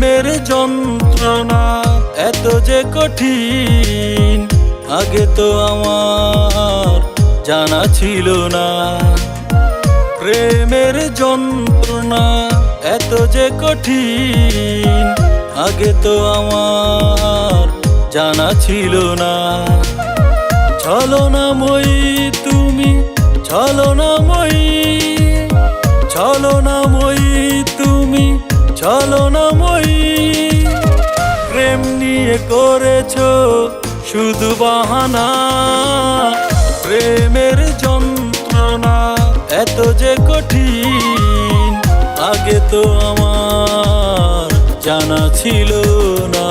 প্রেমের যন্ত্রণা এত যে কঠিন, আগে তো আমার জানা ছিল না। প্রেমের যন্ত্রণা এত যে কঠিন, আগে তো আমার জানা ছিল না। ছলনাময়ী তুমি, ছলনাময়ী, ছলনাময়ী তুমি, ছলনাময়ী। প্রেম নিয়ে করেছো শুধু বাহানা, প্রেমের যন্ত্রণা এত যে কঠিন, আগে তো আমার জানা ছিল না।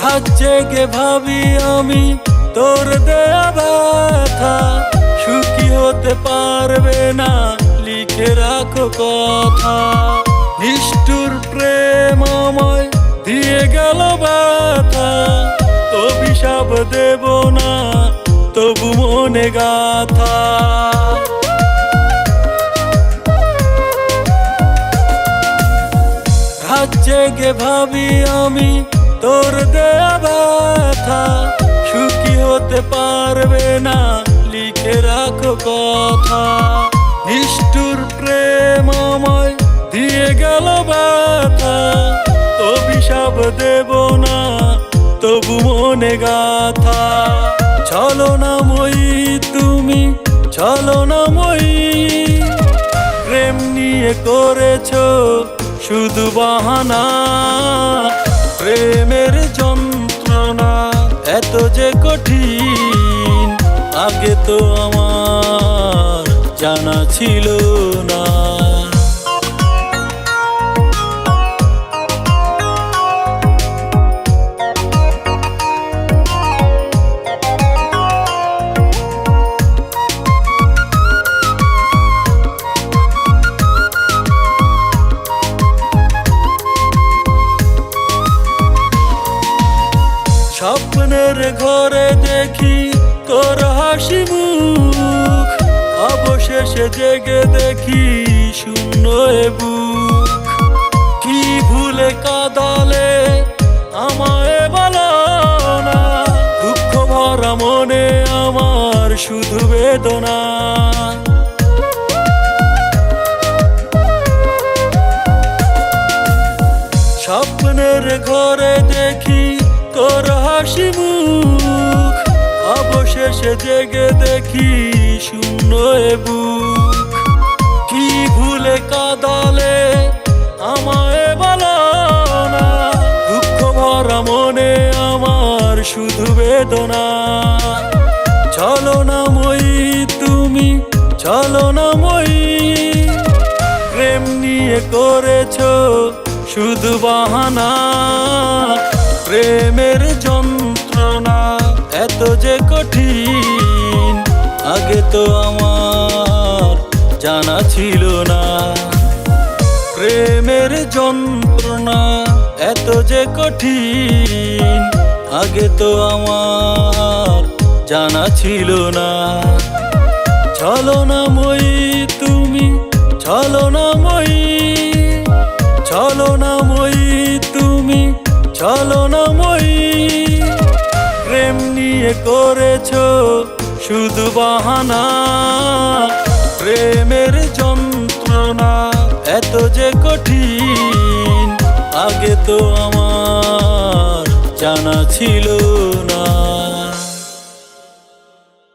রাত জেগে ভাবি আমি তোর দেয়া ব্যথা, সুখী হতে পারবে না লিখে রাখো কথা। নিষ্ঠুর প্রেম আমায় দিয়ে গেল ব্যথা, অভিশাপ দেব না তবু মনে গাথা। রাত জেগে ভাবি আমি তোর দেয়া ব্যথা, সুখী হতে পারবে না লিখে রাখো কথা। নিষ্ঠুর প্রেম আমায় দিয়ে গেল ব্যথা, অভিশাপ দেব না তবু মনে গাথা। ছলনাময়ী তুমি, ছলনাময়ী, প্রেম নিয়ে করেছো শুধু বাহানা। প্রেমের যন্ত্রণা এত যে কঠিন, আগে তো আমার জানা ছিল না। স্বপ্নের ঘরে দেখি তোর হাসি মুখ, অবশেষে জেগে দেখি শূন্য এ বুক। কি ভুলে কাঁদালে আমায় বলো না, দুঃখ ভরা মনে আমার শুধু বেদনা। স্বপ্নের ঘরে দেখি তোর হাসি মুখ, অবশেষে জেগে দেখি শূন্য এ বুক। কি ভুলে কাঁদালে আমায় বলো না, দুঃখ ভরা মনে আমার শুধু বেদনা। ছলনাময়ী তুমি, ছলনাময়ী, প্রেম নিয়ে করেছো শুধু বাহানা। প্রেমের যন্ত্রণা এত যে কঠিন, আগে তো আমার জানা ছিল না। প্রেমের যন্ত্রণা এত যে কঠিন, আগে তো আমার জানা ছিল না। ছলনাময়ী তুমি, ছলনাময়ী, ছলনাময়ী তুমি, ছলনাময়ী, প্রেম নিয়ে করেছো শুধু বাহানা। প্রেমের যন্ত্রণা এত যে কঠিন, আগে তো আমার জানা ছিল না।